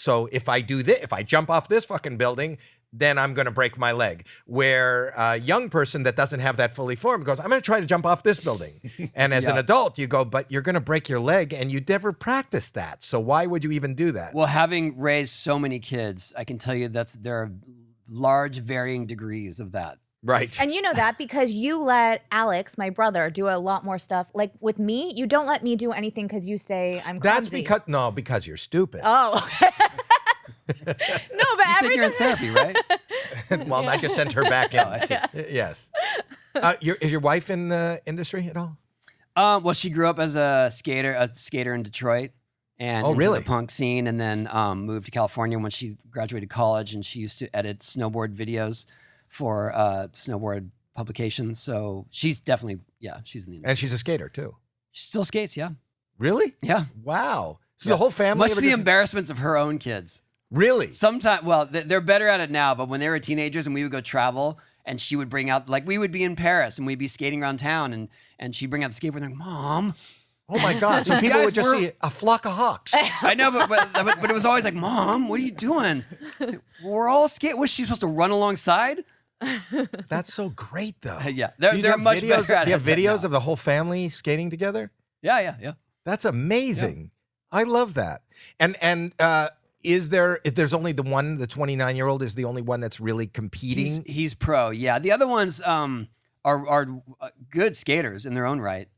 So if I do this, if I jump off this fucking building, then I'm going to break my leg. Where a young person that doesn't have that fully formed goes, I'm going to try to jump off this building. And as an adult, you go, but you're going to break your leg and you never practiced that. So why would you even do that? Well, having raised so many kids, I can tell you there are large varying degrees of that. Right. And you know that because you let Alex, my brother, do a lot more stuff. Like with me, you don't let me do anything because you say I'm clumsy. That's because you're stupid. Oh, okay. No, but You said you're in therapy, right? Well, I just sent her back in. Oh, I see. Yes. Is your wife in the industry at all? Well, she grew up as a skater in Detroit, and into really? the punk scene, and then moved to California when she graduated college, and she used to edit snowboard videos for snowboard publications. So she's definitely, she's in the industry. And she's a skater too. She still skates, yeah. Really? Yeah. Wow. So the whole family. Much to the embarrassments of her own kids. Really? Sometimes, well, they're better at it now, but when they were teenagers and we would go travel and she would bring out, like we would be in Paris and we'd be skating around town and she'd bring out the skateboard and they're like, Mom. Oh my God. So people would just see a flock of hawks. I know, but it was always like, Mom, what are you doing? We're all skating. Was she supposed to run alongside? That's so great though. Yeah. They're much better at it. Do you have videos of the whole family skating together? Yeah. That's amazing. Yeah. I love that. And if there's only the 29-year-old is the only one that's really competing? He's pro, yeah. The other ones are good skaters in their own right,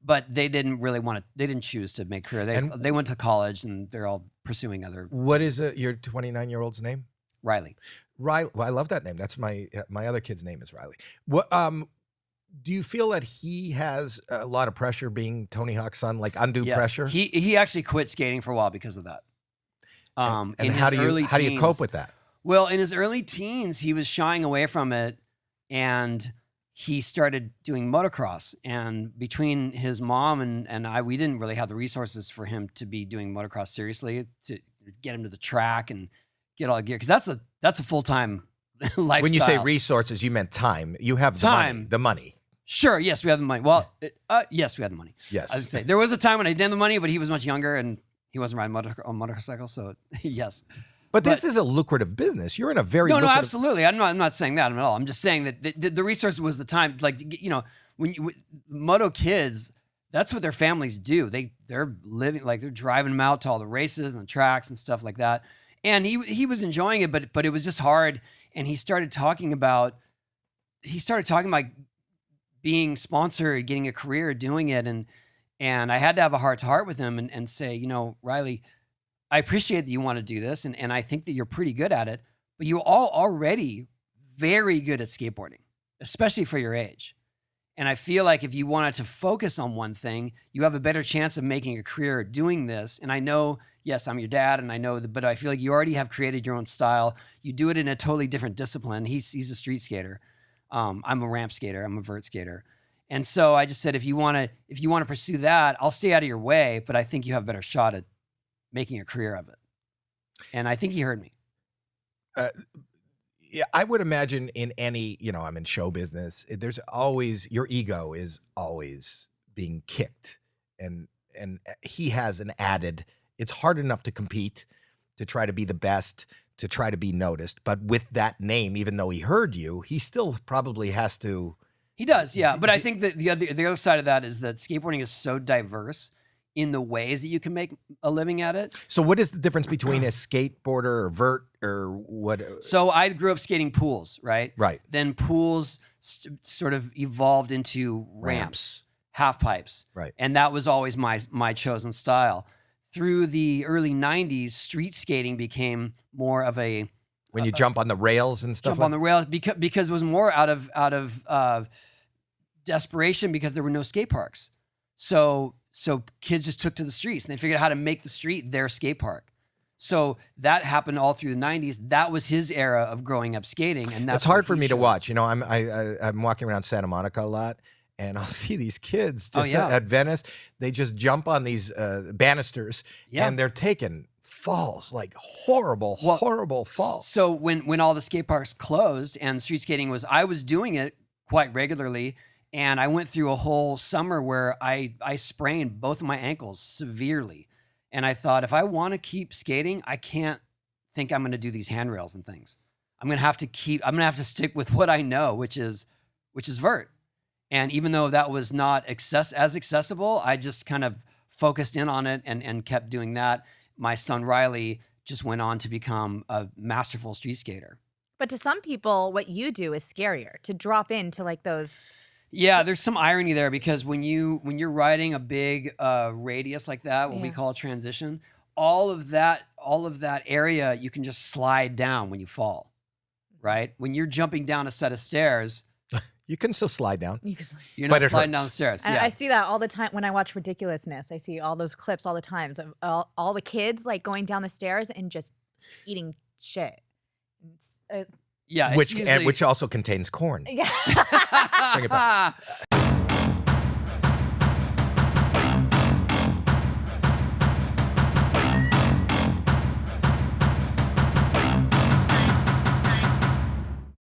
but they didn't really they didn't choose to make career. They went to college and they're all pursuing other. What is your 29-year-old's name? Riley. Riley. Well, I love that name. That's my other kid's name is Riley. What do you feel that he has a lot of pressure being Tony Hawk's son, like undue pressure? He actually quit skating for a while because of that. And how do you cope with that? Well, in his early teens, he was shying away from it, and he started doing motocross. And between his mom and I, we didn't really have the resources for him to be doing motocross seriously, to get him to the track and get all the gear, because that's a full-time lifestyle. When you say resources, you meant time. You have the money. Sure. Yes, we have the money. Well, yes, we had the money. Yes. I was say there was a time when I didn't have the money, but he was much younger and he wasn't riding on motorcycle. So yes. But this is a lucrative business. You're in a very no, absolutely. I'm not saying that at all. I'm just saying that the resource was the time. Like, you know, when moto kids, that's what their families do. They're living, like they're driving them out to all the races and the tracks and stuff like that. And he was enjoying it, but it was just hard. And he started talking about being sponsored, getting a career doing it. And I had to have a heart to heart with him and say, you know, Riley, I appreciate that you want to do this. And I think that you're pretty good at it, but you're all already very good at skateboarding, especially for your age. And I feel like if you wanted to focus on one thing, you have a better chance of making a career doing this. And I know, yes, I'm your dad, and I know that, but I feel like you already have created your own style. You do it in a totally different discipline. He's a street skater. I'm a ramp skater. I'm a vert skater. And so I just said, if you want to pursue that, I'll stay out of your way, but I think you have a better shot at making a career of it. And I think he heard me. Yeah, I would imagine in any, you know, I'm in show business. There's always, your ego is always being kicked, and he has an added. It's hard enough to compete, to try to be the best, to try to be noticed. But with that name, even though he heard you, he still probably has to. He does, yeah. But I think that the other side of that is that skateboarding is so diverse in the ways that you can make a living at it. So what is the difference between a skateboarder or vert or what? So I grew up skating pools, right? Right. Then pools sort of evolved into ramps, half pipes. Right. And that was always my chosen style. Through the early 90s, street skating became more of a... When you jump on the rails and stuff? Jump on the rails because it was more out of desperation because there were no skate parks. So kids just took to the streets and they figured out how to make the street their skate park. So that happened all through the 90s. That was his era of growing up skating, and that's hard for me to watch. You know, I'm walking around Santa Monica a lot, and I'll see these kids just at Venice. They just jump on these banisters, and they're taking falls, like horrible falls. So when all the skate parks closed and street skating I was doing it quite regularly. And I went through a whole summer where I sprained both of my ankles severely. And I thought, if I want to keep skating, I can't think I'm going to do these handrails and things. I'm going to have to stick with what I know, which is vert. And even though that was not as accessible, I just kind of focused in on it and kept doing that. My son Riley just went on to become a masterful street skater. But to some people, what you do is scarier, to drop into like those. Yeah, there's some irony there, because when you're riding a big radius like that, what we call a transition, all of that area you can just slide down when you fall, right? When you're jumping down a set of stairs, you can still slide down. You're not sliding down the stairs. And I see that all the time when I watch Ridiculousness. I see all those clips all the time of all the kids like going down the stairs and just eating shit. Yeah, which also contains corn. Yeah. Bring it back.